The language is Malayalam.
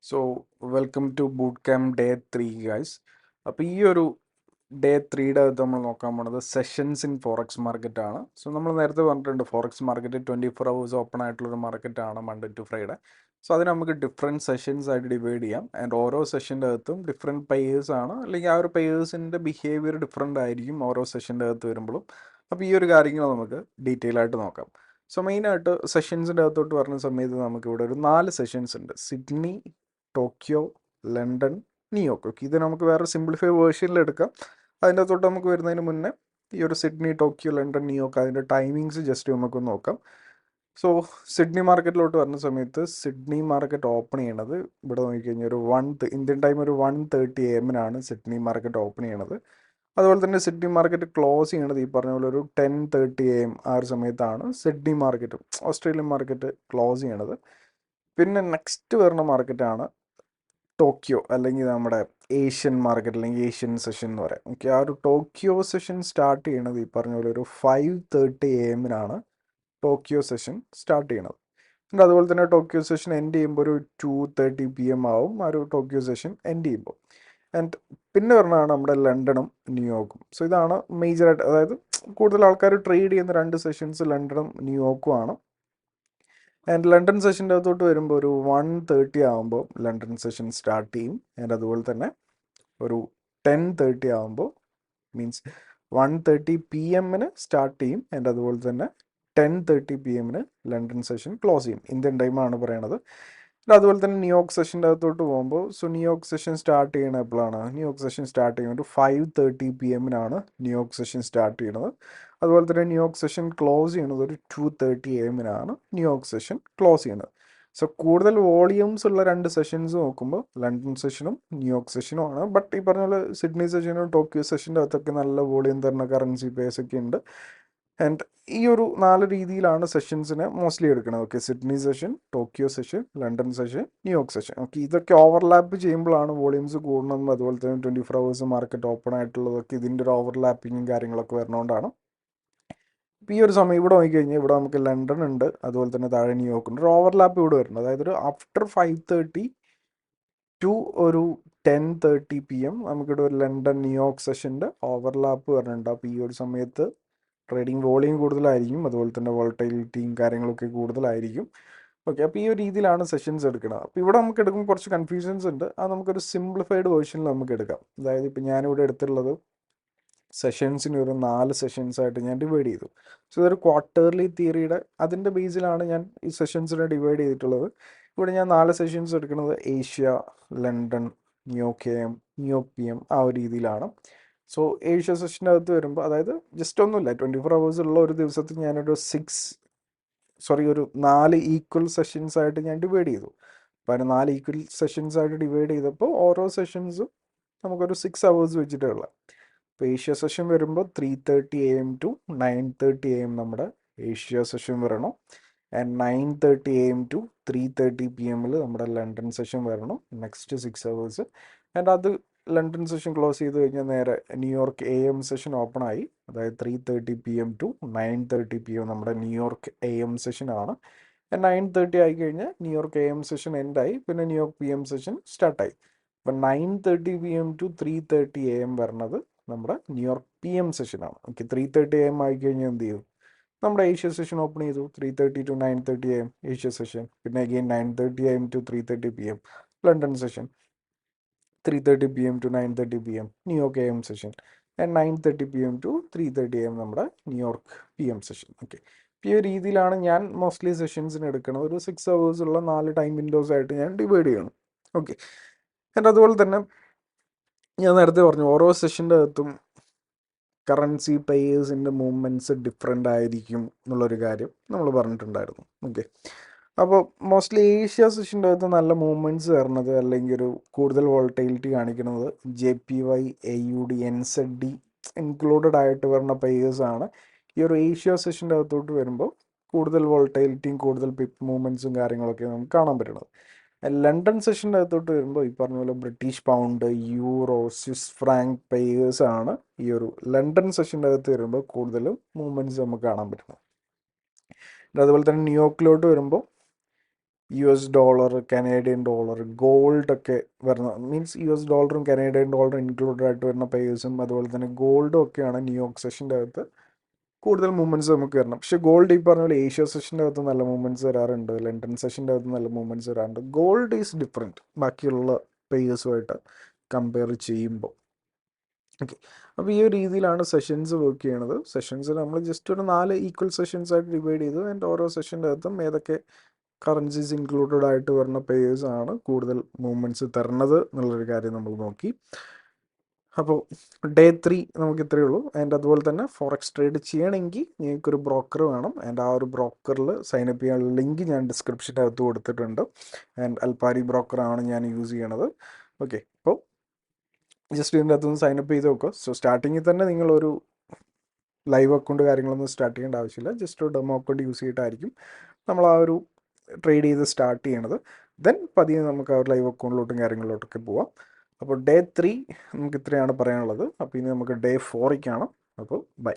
So welcome to boot camp day 3 guys. അപ്പോൾ ഈ ഒരു ഡേ 3യുടെ അകത്ത് നമ്മൾ നോക്കാൻ പോണത് സെഷൻസ് ഇൻ ഫോറക്സ് മാർക്കറ്റ് ആണ്. സോ നമ്മൾ നേരത്തെ പറഞ്ഞിട്ടുണ്ട് ഫോറക്സ് മാർക്കറ്റ് 24 hours ഓപ്പൺ ആയിട്ടുള്ളൊരു മാർക്കറ്റാണ് മൺഡേ ടു ഫ്രൈഡേ. സോ അതിന് നമുക്ക് ഡിഫറെൻറ്റ് സെഷൻസ് ആയിട്ട് ഡിവൈഡ് ചെയ്യാം. ആൻഡ് ഓരോ സെഷൻ്റെ അകത്തും ഡിഫറെൻറ്റ് പേയേഴ്സ് ആണ്, അല്ലെങ്കിൽ ആ ഒരു പേയേഴ്സിൻ്റെ ബിഹേവിയർ ഡിഫറെൻ്റ് ആയിരിക്കും ഓരോ സെഷൻ്റെ അകത്ത് വരുമ്പോഴും. അപ്പോൾ ഈ ഒരു കാര്യങ്ങൾ നമുക്ക് ഡീറ്റെയിൽ ആയിട്ട് നോക്കാം. സോ മെയിനായിട്ട് സെഷൻസിൻ്റെ അകത്തോട്ട് പറഞ്ഞ സമയത്ത് നമുക്കിവിടെ ഒരു 4 സെഷൻസ് ഉണ്ട്. Sydney, Tokyo, London, New York. Okay, ഇത് നമുക്ക് വേറെ സിംപ്ലിഫൈ വേർഷനിൽ എടുക്കാം. അതിൻ്റെ തൊട്ട് നമുക്ക് വരുന്നതിന് മുന്നേ ഈ ഒരു സിഡ്നി, ടോക്കിയോ, ലണ്ടൻ, ന്യൂയോർക്ക് അതിൻ്റെ ടൈമിങ്സ് ജസ്റ്റ് നമുക്ക് നോക്കാം. സോ സിഡ്നി മാർക്കറ്റിലോട്ട് വരുന്ന സമയത്ത് സിഡ്നി മാർക്കറ്റ് ഓപ്പൺ ചെയ്യണത് ഇവിടെ നോക്കിക്കഴിഞ്ഞാൽ ഒരു ഇന്ത്യൻ ടൈം ഒരു 1:30 AM സിഡ്നി മാർക്കറ്റ് ഓപ്പൺ ചെയ്യണത്. അതുപോലെ തന്നെ സിഡ്നി മാർക്കറ്റ് ക്ലോസ് ചെയ്യണത് ഈ പറഞ്ഞ പോലെ ഒരു 10:30 AM ആ ഒരു സമയത്താണ് Sydney market, Australian market close ചെയ്യണത്. പിന്നെ നെക്സ്റ്റ് വരുന്ന മാർക്കറ്റാണ് ടോക്കിയോ, അല്ലെങ്കിൽ നമ്മുടെ ഏഷ്യൻ മാർക്കറ്റ് അല്ലെങ്കിൽ ഏഷ്യൻ സെഷൻ എന്ന് പറയാം. ഓക്കെ, ആ ഒരു ടോക്കിയോ സെഷൻ സ്റ്റാർട്ട് ചെയ്യണത് ഈ പറഞ്ഞ പോലെ ഒരു 5:30 AM ടോക്കിയോ സെഷൻ സ്റ്റാർട്ട് ചെയ്യണത്. പിന്നെ അതുപോലെ തന്നെ ടോക്കിയോ സെഷൻ എൻഡ് ചെയ്യുമ്പോൾ ഒരു 2:30 PM ആവും ആ ഒരു ടോക്കിയോ സെഷൻ എൻഡ് ചെയ്യുമ്പോൾ. ആൻഡ് പിന്നെ പറഞ്ഞതാണ് നമ്മുടെ ലണ്ടനും ന്യൂയോർക്കും. സോ ഇതാണ് മേജറായിട്ട്, അതായത് കൂടുതൽ ആൾക്കാർ ട്രേഡ് ചെയ്യുന്ന രണ്ട് സെഷൻസ് ലണ്ടനും ന്യൂയോർക്കും ആണ്. ആൻഡ് ലണ്ടൻ സെഷൻ്റെ അകത്തോട്ട് വരുമ്പോൾ ഒരു 1:30 ആകുമ്പോൾ ലണ്ടൻ സെഷൻ സ്റ്റാർട്ട് ചെയ്യും. ആൻഡ് അതുപോലെ തന്നെ ഒരു 10:30 ആകുമ്പോൾ, മീൻസ് 1:30 PM സ്റ്റാർട്ട് ചെയ്യും. ആൻഡ് അതുപോലെ തന്നെ 10:30 PM ലണ്ടൻ സെഷൻ ക്ലോസ് ചെയ്യും. ഇന്ത്യൻ ടൈമാണ് പറയണത്. അതുപോലെ തന്നെ ന്യൂയോർക്ക് സെഷൻ്റെ അകത്തോട്ട് പോകുമ്പോൾ, സോ ന്യൂയോർക്ക് സെഷൻ സ്റ്റാർട്ട് ചെയ്യണത് എപ്പോഴാണ്? ന്യൂയോർക്ക് സെഷൻ സ്റ്റാർട്ട് ചെയ്യുന്നത് ഒരു 5:30 PM ന്യൂയോർക്ക് സെഷൻ സ്റ്റാർട്ട് ചെയ്യണത്. അതുപോലെ തന്നെ ന്യൂയോർക്ക് സെഷൻ ക്ലോസ് ചെയ്യുന്നത് ഒരു 2:30 AM ന്യൂയോർക്ക് സെഷൻ ക്ലോസ് ചെയ്യുന്നത്. സോ കൂടുതൽ വോളിയൂംസ് ഉള്ള രണ്ട് സെഷൻസ് നോക്കുമ്പോൾ ലണ്ടൻ സെഷനും ന്യൂയോർക്ക് സെഷനും ആണ്. ബട്ട് ഈ പറഞ്ഞ പോലെ സിഡ്നി സെഷനും ടോക്കിയോ സെഷൻ്റെ അകത്തൊക്കെ നല്ല വോളിയം തരുന്ന കറൻസി പേസ് ഒക്കെ ഉണ്ട്. ആൻഡ് ഈ ഒരു 4 രീതിയിലാണ് സെഷൻസിനെ മോസ്റ്റ്ലി എടുക്കുന്നത്. Okay, Sydney session, Tokyo session, London session, New York session. Okay, ഇതൊക്കെ ഓവർലാപ്പ് ചെയ്യുമ്പോഴാണ് വോളിയൂംസ് കൂടണം. അതുപോലെ തന്നെ 24 hours മാർക്കറ്റ് ഓപ്പൺ ആയിട്ടുള്ളതൊക്കെ ഇതിൻ്റെ ഒരു ഓവർലാപ്പിങ്ങും കാര്യങ്ങളൊക്കെ വരുന്നതുകൊണ്ടാണ്. ഇപ്പോൾ ഈ ഒരു സമയം ഇവിടെ നോക്കിക്കഴിഞ്ഞാൽ ഇവിടെ നമുക്ക് ലണ്ടൻ ഉണ്ട്, അതുപോലെ തന്നെ താഴെ ന്യൂയോർക്ക് ഉണ്ട്. ഒരു ഓവർലാപ്പ് ഇവിടെ വരുന്നുണ്ട്. അതായത് ഒരു ആഫ്റ്റർ 5:30 ടു ഒരു 10:30 PM നമുക്കിവിടെ ഒരു ലണ്ടൻ ന്യൂയോർക്ക് സെഷൻ്റെ ഓവർലാപ്പ് വരുന്നുണ്ട്. അപ്പോൾ ഈ ഒരു സമയത്ത് ട്രേഡിംഗ് വോളിയം കൂടുതലായിരിക്കും, അതുപോലെ തന്നെ വോളറ്റൈലിറ്റിയും കാര്യങ്ങളൊക്കെ കൂടുതലായിരിക്കും. ഓക്കെ, അപ്പോൾ ഈ ഒരു രീതിയിലാണ് സെഷൻസ് എടുക്കുന്നത്. അപ്പോൾ ഇവിടെ നമുക്ക് എടുക്കുമ്പോൾ കുറച്ച് കൺഫ്യൂഷൻസ് ഉണ്ട്. അത് നമുക്കൊരു സിംപ്ലിഫൈഡ് വേർഷനിൽ നമുക്ക് എടുക്കാം. അതായത് ഇപ്പോൾ ഞാനിവിടെ എടുത്തിട്ടുള്ളത് സെഷൻസിന് ഒരു 4 സെഷൻസായിട്ട് ഞാൻ ഡിവൈഡ് ചെയ്തു. സോ ഇതൊരു ക്വാർട്ടർലി തിയറിയുടെ അതിൻ്റെ ബേസിലാണ് ഞാൻ ഈ സെഷൻസിനെ ഡിവൈഡ് ചെയ്തിട്ടുള്ളത്. ഇവിടെ ഞാൻ 4 സെഷൻസ് എടുക്കുന്നത് Asia, London, New York AM, New York PM ആ ഒരു രീതിയിലാണ്. സോ ഏഷ്യ സെഷൻ്റെ അകത്ത് വരുമ്പോൾ, അതായത് ജസ്റ്റ് ഒന്നുമില്ല, 24 hours ഉള്ള ഒരു ദിവസത്തിൽ ഞാനൊരു ഒരു 4 ഈക്വൽ സെഷൻസ് ആയിട്ട് ഞാൻ ഡിവൈഡ് ചെയ്തു. അപ്പോൾ അതിന് 4 ഈക്വൽ സെഷൻസ് ആയിട്ട് ഡിവൈഡ് ചെയ്തപ്പോൾ ഓരോ സെഷൻസും നമുക്കൊരു 6 hours വെച്ചിട്ടുള്ള. ഇപ്പോൾ ഏഷ്യ സെഷൻ വരുമ്പോൾ 3:30 AM ടു 9:30 AM നമ്മുടെ ഏഷ്യ സെഷൻ വരണം. ആൻഡ് 9:30 AM ടു 3:30 PM നമ്മുടെ ലണ്ടൻ സെഷൻ വരണം, നെക്സ്റ്റ് 6 hours. ആൻഡ് അത് ലണ്ടൻ സെഷൻ ക്ലോസ് ചെയ്ത് കഴിഞ്ഞാൽ നേരെ ന്യൂയോർക്ക് AM സെഷൻ ഓപ്പൺ ആയി. അതായത് 3:30 PM ടു 9:30 PM നമ്മുടെ ന്യൂയോർക്ക് AM സെഷനാണ്. 9:30 ആയി കഴിഞ്ഞാൽ ന്യൂയോർക്ക് AM സെഷൻ എൻഡായി, പിന്നെ ന്യൂയോർക്ക് PM സെഷൻ സ്റ്റാർട്ടായി. അപ്പം 9:30 PM ടു 3:30 AM വരണത് നമ്മുടെ ന്യൂയോർക്ക് PM സെഷനാണ്. ഓക്കെ, 3:30 AM ആയി കഴിഞ്ഞാൽ എന്ത് ചെയ്യും? നമ്മുടെ ഏഷ്യ സെഷൻ ഓപ്പൺ ചെയ്തു. 3:30 ടു 9:30 AM ഏഷ്യ സെഷൻ, പിന്നെ again 9:30 AM to 3:30 PM London session, 3:30 PM to 9:30 PM New York AM session, and 9:30 PM to 3:30 AM നമ്മുടെ ന്യൂയോർക്ക് PM സെഷൻ. ഓക്കെ, ഈ ഒരു രീതിയിലാണ് ഞാൻ മോസ്റ്റ്ലി സെഷൻസിന് എടുക്കുന്നത്. ഒരു 6 hours ഉള്ള 4 ടൈം വിൻഡോസ് ആയിട്ട് ഞാൻ ഡിവൈഡ് ചെയ്യണം. ഓക്കെ, ആൻഡ് അതുപോലെ തന്നെ ഞാൻ നേരത്തെ പറഞ്ഞു ഓരോ സെഷൻ്റെ അകത്തും കറൻസി പെയേഴ്സിൻ്റെ മൂവ്മെൻറ്റ്സ് ഡിഫറെൻ്റ് ആയിരിക്കും എന്നുള്ളൊരു കാര്യം നമ്മൾ പറഞ്ഞിട്ടുണ്ടായിരുന്നു. ഓക്കെ, അപ്പോൾ മോസ്റ്റ്ലി ഏഷ്യ സെഷൻ്റെ അകത്ത് നല്ല മൂവ്മെൻറ്റ്സ് വരുന്നത്, അല്ലെങ്കിൽ ഒരു കൂടുതൽ വോളറ്റൈലിറ്റി കാണിക്കുന്നത് JPY, AUD, NZD ഇൻക്ലൂഡഡ് ആയിട്ട് വരുന്ന പെയേഴ്സാണ്. ഈ ഒരു ഏഷ്യ സെഷൻ്റെ അകത്തോട്ട് വരുമ്പോൾ കൂടുതൽ വോളറ്റൈലിറ്റിയും കൂടുതൽ പിപ്പ് മൂവ്മെൻറ്റ്സും കാര്യങ്ങളൊക്കെ നമുക്ക് കാണാൻ പറ്റുന്നത്. ലണ്ടൻ സെഷൻ്റെ അകത്തോട്ട് വരുമ്പോൾ ഈ പറഞ്ഞ പോലെ British pound, euro, Swiss Frank pairs ആണ് ഈ ഒരു ലണ്ടൻ സെഷൻ്റെ അകത്ത് വരുമ്പോൾ കൂടുതലും മൂവ്മെൻറ്റ്സ് നമുക്ക് കാണാൻ പറ്റുന്നത്. അതുപോലെ തന്നെ ന്യൂയോർക്കിലോട്ട് വരുമ്പോൾ US ഡോളർ, കനേഡിയൻ ഡോളർ, ഗോൾഡൊക്കെ വരുന്ന മീൻസ് US ഡോളറും കനേഡിയൻ ഡോളറും ഇൻക്ലൂഡഡ് ആയിട്ട് വരുന്ന പേഴ്സും അതുപോലെ തന്നെ ഗോൾഡും ഒക്കെയാണ് ന്യൂയോർക്ക് സെഷൻ്റെ അകത്ത് കൂടുതൽ മൂവ്മെൻറ്റ്സ് നമുക്ക് വരണം. പക്ഷേ ഗോൾഡ് ഈ പറഞ്ഞ പോലെ ഏഷ്യ സെഷൻ്റെ അകത്ത് നല്ല മൂവ്മെൻറ്റ്സ് വരാറുണ്ട്, ലണ്ടൻ സെഷൻ്റെ അകത്ത് നല്ല മൂവ്മെൻറ്റ്സ് വരാറുണ്ട്. ഗോൾഡ് ഈസ് ഡിഫറെൻറ്റ് ബാക്കിയുള്ള പേഴ്സുമായിട്ട് കമ്പയർ ചെയ്യുമ്പോൾ. ഓക്കെ, അപ്പോൾ ഈ ഒരു രീതിയിലാണ് സെഷൻസ് വർക്ക് ചെയ്യണത്. സെഷൻസ് നമ്മൾ ജസ്റ്റ് ഒരു 4 ഈക്വൽ സെഷൻസ് ആയിട്ട് ഡിവൈഡ് ചെയ്തു. ആൻഡ് ഓരോ സെഷൻ്റെ അകത്തും ഏതൊക്കെ കറൻസീസ് ഇൻക്ലൂഡഡ് ആയിട്ട് വരുന്ന പേഴ്സ് ആണ് കൂടുതൽ മൂവ്മെൻറ്റ്സ് തരണത് എന്നുള്ളൊരു കാര്യം നമ്മൾ നോക്കി. അപ്പോൾ ഡേ 3 നമുക്ക് ഇത്രയേ ഉള്ളൂ. ആൻഡ് അതുപോലെ തന്നെ ഫോറക്സ് ട്രേഡ് ചെയ്യണമെങ്കിൽ നിങ്ങൾക്കൊരു ബ്രോക്കർ വേണം. ആൻഡ് ആ ഒരു ബ്രോക്കറിൽ സൈനപ്പ് ചെയ്യാനുള്ള ലിങ്ക് ഞാൻ ഡിസ്ക്രിപ്ഷൻ്റെ അകത്ത് കൊടുത്തിട്ടുണ്ട്. ആൻഡ് അൽപാരി ബ്രോക്കറാണ് ഞാൻ യൂസ് ചെയ്യണത്. ഓക്കെ, അപ്പോൾ ജസ്റ്റ് ഇതിൻ്റെ അകത്തുനിന്ന് സൈനപ്പ് ചെയ്ത് നോക്കുക. സോ സ്റ്റാർട്ടിങ്ങിൽ തന്നെ നിങ്ങളൊരു ലൈവ് അക്കൗണ്ട് കാര്യങ്ങളൊന്നും സ്റ്റാർട്ട് ചെയ്യേണ്ട ആവശ്യമില്ല. ജസ്റ്റ് ഒരു ഡെമോ അക്കൗണ്ട് യൂസ് ചെയ്തിട്ടായിരിക്കും നമ്മൾ ആ ഒരു ട്രേഡ് ചെയ്ത് സ്റ്റാർട്ട് ചെയ്യണത്. ദെൻ പതിയെ നമുക്ക് ആ ഒരു ലൈവ് അക്കൗണ്ടിലോട്ടും കാര്യങ്ങളിലോട്ടൊക്കെ പോവാം. അപ്പോൾ ഡേ 3 നമുക്ക് ഇത്രയാണ് പറയാനുള്ളത്. അപ്പോൾ ഇനി നമുക്ക് ഡേ 4 കാണാം. അപ്പോൾ ബൈ.